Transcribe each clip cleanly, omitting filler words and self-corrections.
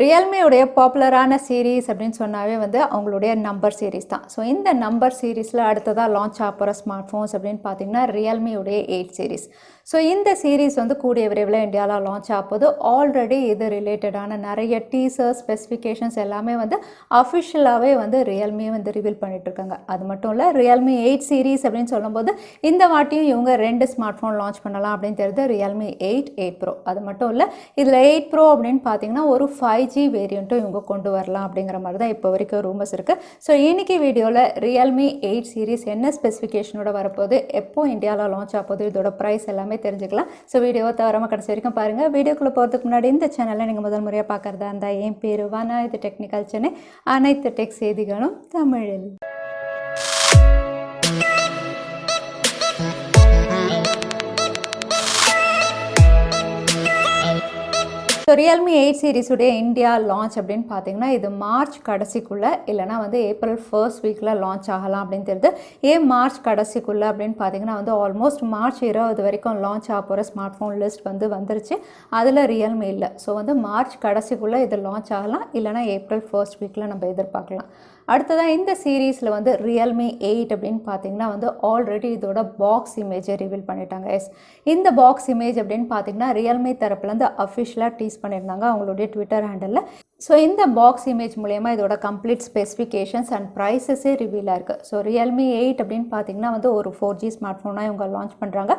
Realme உடைய பாப்புலரான series அப்படின்னு சொன்னாவே வந்து அவங்களுடைய நம்பர் சீரிஸ் தான். ஸோ இந்த நம்பர் சீரிஸில் அடுத்ததாக லான்ச் ஆகிற ஸ்மார்ட் ஃபோன்ஸ் அப்படின்னு பார்த்தீங்கன்னா Realme உடைய 8 சீரிஸ். ஸோ இந்த சீரிஸ் வந்து கூடிய விரைவில் இந்தியாவில் லான்ச் ஆகுது. ஆல்ரெடி இது ரிலேட்டடான நிறைய டீசர்ஸ் ஸ்பெசிஃபிகேஷன்ஸ் எல்லாமே வந்து அஃபிஷியலாகவே வந்து Realme வந்து ரிவீல் பண்ணிட்டு இருக்காங்க. அது மட்டும் இல்லை, Realme 8 சீரிஸ் அப்படின்னு சொல்லும்போது இந்த வாட்டியும் இவங்க 2 ஸ்மார்ட் ஃபோன் லான்ச் பண்ணலாம் அப்படின்னு தெரியுது. Realme 8 Pro. அது மட்டும் இல்லை, இதில் 8 Pro அப்படின்னு பார்த்தீங்கன்னா ஒரு 5G வேரியண்ட்டும் இவங்க கொண்டு வரலாம் அப்படிங்கிற மாதிரி தான் இப்போ வரைக்கும் ரூமர்ஸ் இருக்குது. ஸோ இன்னைக்கு வீடியோவில் Realme 8 சீரிஸ் என்ன ஸ்பெசிஃபிகேஷனோட வரப்போகுது, எப்போ இந்தியாவில் லான்ச் ஆகுது, இதோட ப்ரைஸ் எல்லாமே தெரிஞ்சுக்கலாம். ஸோ வீடியோவை தவறாமல் கடைசி வரைக்கும் பாருங்கள். வீடியோக்குள்ளே போகிறதுக்கு முன்னாடி இந்த சேனலை நீங்கள் முதல் முறையாக பார்க்குறதா இருந்தால் என் பேர் வானா, இது டெக்னிக்கல் சென்னை, அனைத்து டெக் செய்திகளும் தமிழில். ஸோ Realme 8 சீரிஸுடைய இந்தியா லான்ச் அப்படின்னு பார்த்தீங்கன்னா இது மார்ச் கடைசிக்குள்ளே இல்லைனா வந்து ஏப்ரல் ஃபர்ஸ்ட் வீக்கில் லான்ச் ஆகலாம் அப்படின்னு தெரியுது. ஏன் மார்ச் கடைசிக்குள்ளே அப்படின்னு பார்த்தீங்கன்னா வந்து ஆல்மோஸ்ட் மார்ச் 20 வரைக்கும் லான்ச் ஆக போகிற ஸ்மார்ட் ஃபோன் லிஸ்ட் வந்து வந்துருச்சு. அதில் Realme இல்லை. ஸோ வந்து மார்ச் கடைசிக்குள்ளே இது லான்ச் ஆகலாம், இல்லைனா ஏப்ரல் ஃபர்ஸ்ட் வீக்கில் நம்ம எதிர்பார்க்கலாம். அடுத்ததாக இந்த சீரீஸில் வந்து Realme 8 அப்படின்னு பார்த்தீங்கன்னா வந்து ஆல்ரெடி இதோட பாக்ஸ் இமேஜை ரிவீல் பண்ணிட்டாங்க. இந்த பாக்ஸ் இமேஜ் அப்படின்னு பார்த்தீங்கன்னா Realme தரப்புலேருந்து அஃபிஷியலாக டீஸ் பண்ணியிருந்தாங்க அவங்களுடைய ட்விட்டர் ஹேண்டலில். ஸோ இந்த பாக்ஸ் இமேஜ் மூலயமா இதோட கம்ப்ளீட் ஸ்பெசிஃபிகேஷன்ஸ் அண்ட் ப்ரைஸஸே ரிவீலாக இருக்குது. ஸோ Realme 8 அப்படின்னு பார்த்தீங்கன்னா வந்து ஒரு 4G ஸ்மார்ட் ஃபோனாக இவங்க லான்ச் பண்ணுறாங்க.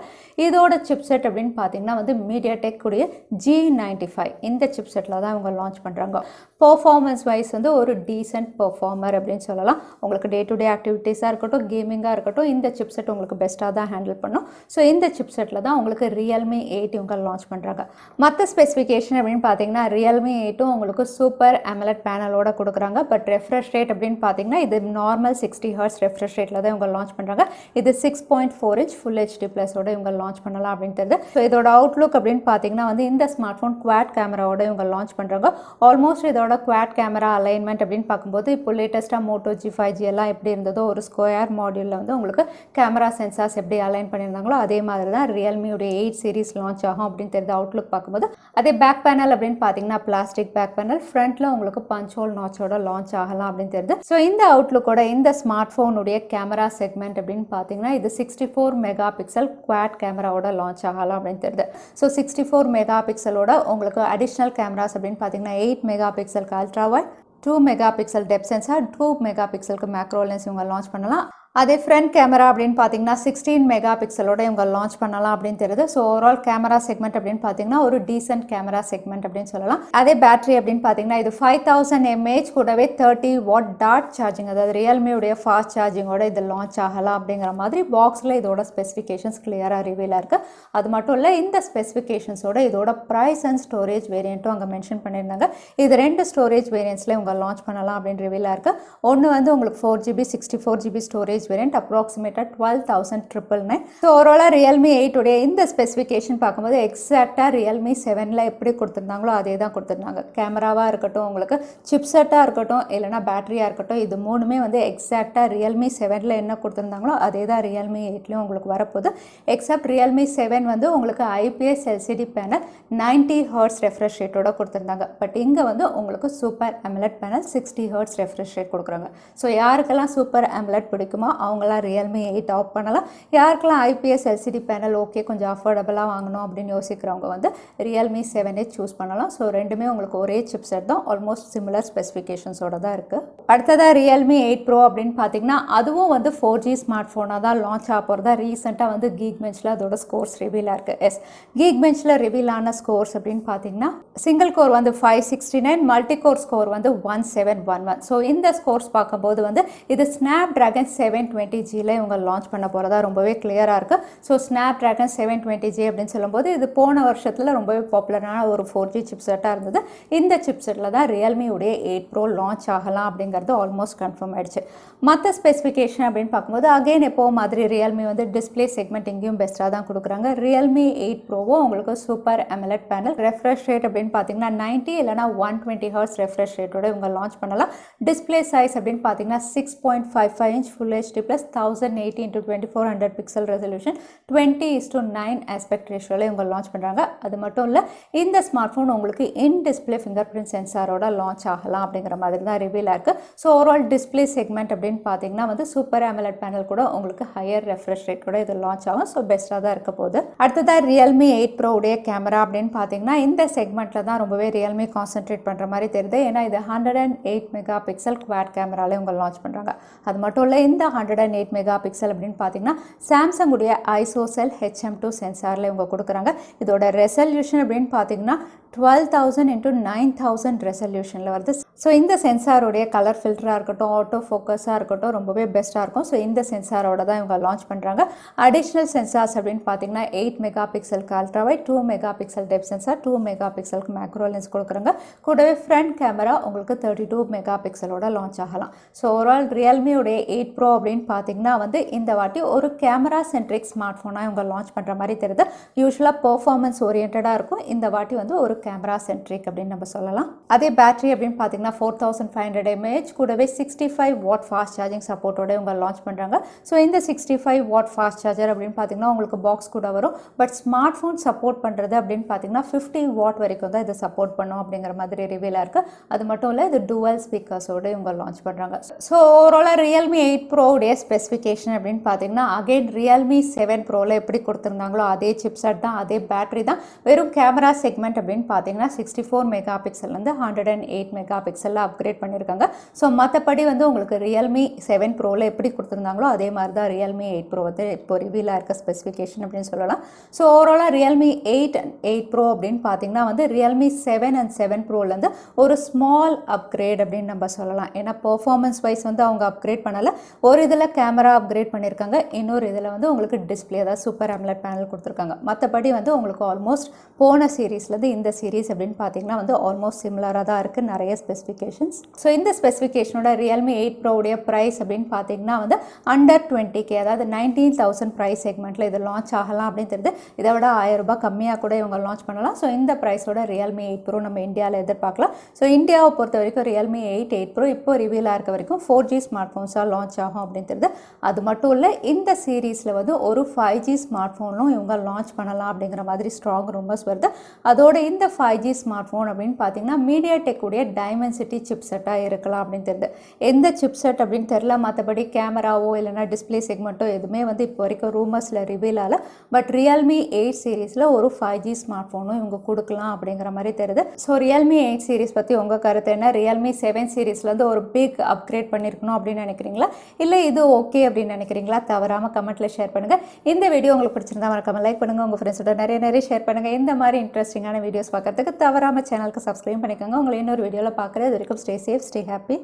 இதோட சிப்செட் அப்படின்னு பார்த்தீங்கன்னா வந்து மீடியாடெக் உடைய G95 இந்த சிப்செட்டில் தான் இவங்க லான்ச் பண்ணுறாங்க. பர்ஃபார்மன்ஸ் வைஸ் வந்து ஒரு டீசென்ட் பர்ஃபார்மர் அப்படின்னு சொல்லலாம். உங்களுக்கு டே டு டே ஆக்டிவிட்டீஸாக இருக்கட்டும், கேமிங்காக இருக்கட்டும், இந்த சிப்செட் உங்களுக்கு பெஸ்ட்டாக தான் ஹேண்டில் பண்ணும். ஸோ இந்த சிப்செட்டில் தான் உங்களுக்கு Realme 8 இவங்க லான்ச் பண்ணுறாங்க. மற்ற ஸ்பெசிஃபிகேஷன் அப்படின்னு பார்த்தீங்கன்னா Realme 8 உங்களுக்கு சூப்பர் AMOLED பேனலோட கொடுக்குறாங்க. பட் ரெஃப்ரெஷ் ரேட் அப்படின்னு பார்த்தீங்கன்னா இது நார்மல் 60 Hz ரெஃப்ரெஷ் ரேட்டில் தான் இவங்க லான்ச் பண்ணுறாங்க. இது 6.4 inch ஃபுல் HD ப்ளஸோட இவங்க லான்ச் பண்ணலாம் அப்படின்னு தெரியுது. ஸோ இதோட அவுட்லுக் அப்படின்னு பார்த்தீங்கன்னா வந்து இந்த ஸ்மார்ட் ஃபோன் குவாட் கேமராவோட இவங்க லான்ச் பண்ணுறாங்க. ஆல்மோஸ்ட் இதோட குவாட் கேமரா அலைன்மெண்ட் அப்படின்னு பார்க்கும்போது இப்போ லேட்டஸ்ட்டாக Moto G5G எல்லாம் எப்படி இருந்ததோ ஒரு ஸ்கொயர் மாடியூலில் வந்து உங்களுக்கு கேமரா சென்சார்ஸ் எப்படி அலைன் பண்ணியிருந்தாங்களோ அதே மாதிரி தான் Realme உடைய 8 சீரிஸ் லான்ச் ஆகும் அப்படின்னு தெரியுது. அவுட்லுக் பார்க்கும்போது அதே பேக் பேனல் அப்படின்னு பார்த்தீங்கன்னா பிளாஸ்டிக் பேக் பேனல், ஃப்ரண்ட்ல உங்களுக்கு பஞ்ச் ஹோல் நாச்சோட லான்ச் ஆகலாம் அப்படின்னு தெரியுது. ஸோ இந்த அவுட்லுக்கோட இந்த ஸ்மார்ட் ஃபோனுடைய கேமரா செக்மெண்ட் அப்படின்னு பார்த்தீங்கன்னா இது 64 மெகா பிக்சல் குவாட் கேமராவோட லான்ச் ஆகலாம் அப்படின்னு தெரியுது. ஸோ 64 மெகா பிக்சலோட உங்களுக்கு அடிஷ்னல் கேமராஸ் அப்படின்னு பார்த்தீங்கன்னா 8 மெகா பிக்சலுக்கு ultra wide, 2 mega pixel depth sensor, 2 mega பிக்சலுக்கு மேக்ரோ லென்ஸ் இவங்க லான்ச் பண்ணலாம். அதே ஃப்ரண்ட் கேமரா அப்படின்னு பார்த்தீங்கன்னா 16 மெகா பிக்சலோட இவங்க லான்ச் பண்ணலாம் அப்படின்னு தெரியுது. ஸோ ஓவரால் கேமரா செக்மெண்ட் அப்படின்னு பார்த்தீங்கன்னா ஒரு டீசென்ட் கேமரா செக்மெண்ட் அப்படின்னு சொல்லலாம். அதே பேட்டரி அப்படின்னு பார்த்தீங்கன்னா இது 5000 mAh கூடவே 30 வாட் டாட் சார்ஜிங், அதாவது Realme உடைய ஃபாஸ்ட் சார்ஜிங்கோட இது லான்ச் ஆகலாம் அப்படிங்கிற மாதிரி பாக்ஸில் இதோட ஸ்பெசிஃபிகேஷன்ஸ் கிளியராக ரிவீலாக இருக்குது. அது மட்டும் இல்லை, இந்த ஸ்பெசிஃபிகேஷன்ஸோட இதோட ப்ரைஸ் அண்ட் ஸ்டோரேஜ் வேரியண்ட்டும் அங்கே மென்ஷன் பண்ணியிருந்தாங்க. இது 2 ஸ்டோரேஜ் வேரியன்ட்ஸில் இவங்க லான்ச் பண்ணலாம் அப்படின்னு ரிவீலாக இருக்குது. ஒன்று வந்து உங்களுக்கு 4GB 64GB ஸ்டோரேஜ் வேரியன்ட் அப்ராக்சிமேட்டாக 12,999. ஸோ ஓவராலாக Realme 8 உடைய இந்த ஸ்பெசிஃபிகேஷன் பார்க்கும்போது எக்ஸாக்டாக Realme 7ல் எப்படி கொடுத்துருந்தாங்களோ அதே தான் கொடுத்துருந்தாங்க. கேமராவாக இருக்கட்டும், உங்களுக்கு சிப்செட்டாக இருக்கட்டும், இல்லைனா பேட்டரியாக இருக்கட்டும், இது மூணுமே வந்து எக்ஸாக்டாக Realme 7ல் என்ன கொடுத்துருந்தாங்களோ அதே தான் Realme 8லையும் உங்களுக்கு வரப்போகுது. எக்ஸப்ட் Realme 7 வந்து உங்களுக்கு IPS LCD panel 90 Hz refresh ரேட்டோட கொடுத்துருந்தாங்க. பட் இங்கே வந்து உங்களுக்கு super AMOLED panel 60 Hz refresh rate கொடுக்குறாங்க. ஸோ யாருக்கெல்லாம் சூப்பர் AMOLED பிடிக்குமோ அவங்களாம் Realme 8 ஆஃப் பண்ணலாம். யாருக்கெல்லாம் IPS LCD பேனல் ஓகே கொஞ்சம் அஃபோர்டபுளாக வாங்கணும் அப்படின்னு யோசிக்கிறவங்க வந்து Realme 7 சூஸ் பண்ணலாம். ஸோ ரெண்டுமே உங்களுக்கு ஒரே சிப்செட் தான், ஆல்மோஸ்ட் சிமிலர் ஸ்பெசிஃபிகேஷன்ஸோட தான் இருக்குது. அடுத்ததாக Realme 8 Pro அப்படின்னு பார்த்தீங்கன்னா அதுவும் வந்து 4G ஸ்மார்ட் ஃபோனாக தான் லான்ச் ஆக போகிறதா ரீசெண்டாக வந்து Geekbenchல அதோட ஸ்கோர்ஸ் ரிவீலாக இருக்குது. Geekbenchல ரிவீல் ஆன ஸ்கோர்ஸ் அப்படின்னு பார்த்தீங்கன்னா சிங்கிள் கோர் வந்து 569, மல்டி கோர் ஸ்கோர் வந்து 1711. ஸோ இந்த ஸ்கோர்ஸ் பார்க்கும்போது வந்து இது Snapdragon 720Gல இவங்க லான்ச் பண்ண போகிறதா ரொம்பவே கிளியராக இருக்குது. ஸோ Snapdragon 720G அப்படின்னு சொல்லும்போது இது போன வருஷத்தில் ரொம்பவே பாப்புலரான ஒரு 4G சிப்செட்டாக இருந்தது. இந்த சிப்செட்டில் தான் Realme உடைய 8 Pro லான்ச் ஆகலாம் அப்படிங்கிறது ஆல்மோஸ்ட் கன்ஃபார்ம் ஆயிடுச்சு. மற்ற ஸ்பெசிஃபிகேஷன் அப்படின்னு பார்க்கும்போது அகைன் எப்போ மாதிரி Realme வந்து டிஸ்பிளே செக்மெண்ட் இங்கேயும் பெஸ்ட்டாக தான் கொடுக்குறாங்க. Realme 8 Proவும் உங்களுக்கு super AMOLED panel, refresh rate அப்படின்னு பார்த்தீங்கன்னா 90 இல்லைனா 120 Hz ரெஃப்ரெஷ் ரேட்டோட இவங்க லான்ச் பண்ணலாம். டிஸ்பிளே சைஸ் அப்படின்னு பார்த்தீங்கன்னா 6.55 inch full HD plus 1080 into 2400 pixel resolution 20:9 aspect ratioல இவங்க லான்ச் பண்றாங்க. அது மட்டும் இல்ல இந்த ஸ்மார்ட் போன் உங்களுக்கு இன் டிஸ்ப்ளே ஃபிங்கர்பிரிண்ட் சென்சாரோட லான்ச் ஆகலாம் அப்படிங்கிற மாதிரி தான் ரிவீல் ஆயிருக்கு. ஸோ ஓவரால் டிஸ்ப்ளே செக்மெண்ட் அப்படின்னு பார்த்தீங்கன்னா வந்து சூப்பர் AMOLED பேனல் கூட உங்களுக்கு ஹையர் ரெஃப்ரெஷ் ரேட் கூட இது லான்ச் ஆகும். ஸோ பெஸ்ட்டாக தான் இருக்க போகுது. அடுத்ததாக Realme 8 Pro உடைய கேமரா அப்படின்னு பார்த்தீங்கன்னா இந்த செக்மெண்ட்டில் தான் ரொம்பவே Realme கான்சென்ட்ரேட் பண்ணுற மாதிரி தெரியுது. ஏன்னா இது 108 மெகா பிக்சல் குவாட் கேமராலே இவங்க லான்ச் பண்ணுறாங்க. அது மட்டும் இல்லை இந்த 108 மெகா பிக்சல் அப்படின்னு பார்த்தீங்கன்னா சாம்சங் உடைய ஐசோசெல் HM2 சென்சாரில் இவங்க கொடுக்குறாங்க. இதோட ரெசல்யூஷன் அப்படின்னு பார்த்தீங்கன்னா 12,000 into 9,000 ரெசல்யூஷனில் வருது. ஸோ இந்த சென்சாரோடைய கலர் ஃபில்டராக இருக்கட்டும், ஆட்டோ ஃபோக்கஸாக இருக்கட்டும் ரொம்பவே பெஸ்ட்டாக இருக்கும். ஸோ இந்த சென்சாரோட தான் இவங்க லான்ச் பண்ணுறாங்க. அடிஷ்னல் சென்சார்ஸ் அப்படின்னு பார்த்தீங்கன்னா 8 மெகா பிக்சலுக்கு ultra wide, 2 mega pixel depth sensor, 2 mega பிக்சலுக்கு மேக்ரோ லென்ஸ் கொடுக்குறாங்க. கூடவே ஃப்ரண்ட் கேமரா உங்களுக்கு 32 மெகா பிக்சலோட லான்ச் ஆகலாம். ஸோ ஓவரால் ரியல்மியோடைய 8 Pro அப்படின்னு பார்த்தீங்கன்னா வந்து இந்த வாட்டி ஒரு கேமரா சென்ட்ரிக் ஸ்மார்ட் ஃபோனாக இவங்க லான்ச் பண்ணுற மாதிரி தெரியுது. யூஸ்வலாக பெர்ஃபார்மன்ஸ் ஓரியன்டாக இருக்கும். இந்த வாட்டி வந்து ஒரு கேமரா சென்ட்ரிக் அப்படின்னு நம்ம சொல்லலாம். அதே பேட்டரி அப்படின்னு பார்த்தீங்கன்னா 4500 mAh கூடவே 65 வாட் ஃபாஸ்ட் சார்ஜிங் சப்போர்ட்டோட இவங்க லான்ச் பண்ணுறாங்க. ஸோ இந்த 65 வாட் ஃபாஸ்ட் சார்ஜர் அப்படின்னு பார்த்தீங்கன்னா உங்களுக்கு பாக்ஸ் கூட வரும். பட் ஸ்மார்ட் ஃபோன் சப்போர்ட் பண்ணுறது அப்படின்னு பார்த்தீங்கன்னா 50 வாட் வரைக்கும் தான் இதை சப்போர்ட் பண்ணும் அப்படிங்கிற மாதிரி ரிவீலாக இருக்குது. அது மட்டும் இல்லை இது டூவல் ஸ்பீக்கர்ஸோடு இவங்க லான்ச் பண்ணுறாங்க. ஸோ ஓவராலாக Realme 8 Pro உடைய ஸ்பெசிஃபிகேஷன் அப்படின்னு பார்த்தீங்கன்னா அகைன் Realme 7 Proவில் எப்படி கொடுத்துருந்தாங்களோ அதே சிப்செட் தான், அதே பேட்டரி தான். வெறும் கேமரா செக்மெண்ட் அப்படின்னு பார்த்தீங்கன்னா 64 மெகா பிக்சல்லேருந்து 108 மெகா பிக்சலில் அப்கிரேட் பண்ணியிருக்காங்க. ஸோ மற்றபடி வந்து உங்களுக்கு Realme 7 Proவில் எப்படி கொடுத்துருந்தாங்களோ அதே மாதிரி தான் Realme 8 Pro வந்து இப்போ ரிவீலாக இருக்க ஸ்பெசிஃபிகேஷன் அப்படின்னு சொல்லலாம். ஸோ ஓவராலாக Realme 8 and 8 Pro அப்படின்னு பார்த்தீங்கன்னா வந்து Realme 7 and 7 Proலேருந்து ஒரு ஸ்மால் அப்கிரேட் அப்படின்னு நம்ம சொல்லலாம். ஏன்னா பெர்ஃபார்மன்ஸ் வைஸ் வந்து அவங்க அப்கிரேட் பண்ணலை. ஒரு இதில் கேமரா அப்கிரேட் பண்ணியிருக்காங்க, இன்னொரு இதில் வந்து உங்களுக்கு டிஸ்பிளே அதாவது சூப்பர் AMOLED பேனல் கொடுத்துருக்காங்க. மற்றபடி வந்து உங்களுக்கு ஆல்மோஸ்ட் போன சீரீஸ்லேருந்து இந்த சீரீஸ் அப்படின்னு பார்த்தீங்கன்னா வந்து ஆல்மோஸ்ட் சிமிலராக தான் இருக்குது நிறைய ஸ்பெசிஃபிகேஷன்ஸ். ஸோ இந்த ஸ்பெசிஃபிகேஷனோட Realme 8 Pro உடைய ப்ரைஸ் அப்படின்னு பார்த்தீங்கன்னா வந்து அண்டர் 20K அதாவது 19,000 ப்ரைஸ் செக்மெண்ட்டில் இது லான்ச் ஆகலாம் அப்படின்னு தெரியுது. இதை விட 1000 ரூபாய் கம்மியாக கூட இவங்க லான்ச் பண்ணலாம். ஸோ இந்த ப்ரைஸோட Realme 8 Pro நம்ம இந்தியாவில் எதிர்பார்க்கலாம். ஸோ இந்தியாவை பொறுத்த வரைக்கும் Realme 8 Pro இப்போ ரிவீலாக இருக்க வரைக்கும் 4G ஸ்மார்ட் ஃபோன்ஸாக லான்ச் ஆகும் அப்படின்னு தெரியுது. அது மட்டும் இல்லை இந்த சீரீஸில் வந்து ஒரு 5G ஸ்மார்ட் ஃபோனும் இவங்க லான்ச் பண்ணலாம் அப்படிங்கிற மாதிரி ஸ்ட்ராங் ரூமர்ஸ் வருது. அதோட இந்த 5G ஸ்மார்ட் ஃபோன் அப்படின்னு பார்த்தீங்கன்னா MediaTek உடைய டைமென்சிட்டி சிப் செட்டாக இருக்கலாம் அப்படின்னு தெரியுது. எந்த சிப் செட் அப்படின்னு தெரியல, மற்றபடி கேமராவோ இல்லைனா டிஸ்பிளே செக்மெண்ட்டோ எதுவுமே வந்து இப்போ வரைக்கும் ரூமர்ஸில் ரிவீல் ஆகல. பட் Realme 8 சீரீஸில் ஒரு 5G ஸ்மார்ட் ஃபோனும் இவங்க கொடுக்கலாம் அப்படிங்கிற மாதிரி தெரியுது. ஸோ Realme 8 சீரீஸ் பற்றி உங்கள் கருத்து என்ன? Realme 7 சீரீஸ்லேருந்து ஒரு பிக் அப்கிரேட் பண்ணியிருக்கணும் அப்படின்னு நினைக்கிறீங்களா, இல்லை இது ஓகே அப்படின்னு நினைக்கிறீங்களா? தவறாமல் கமெண்ட்டில் ஷேர் பண்ணுங்கள். இந்த வீடியோ உங்களுக்கு பிடிச்சிருந்தா மறக்காம லைக் பண்ணுங்கள், உங்கள் ஃப்ரெண்ட்ஸோட நிறைய ஷேர் பண்ணுங்கள். இந்த மாதிரி இன்ட்ரெஸ்டிங்கான வீடியோஸ் பார்க்கறதுக்கு தவறாமல் சேனலுக்கு சப்ஸ்கிரைப் பண்ணிக்கோங்க. உங்களை இன்னொரு வீடியோவில் பார்க்குறது வரைக்கும் ஸ்டே சேஃப், ஸ்டே ஹாப்பி.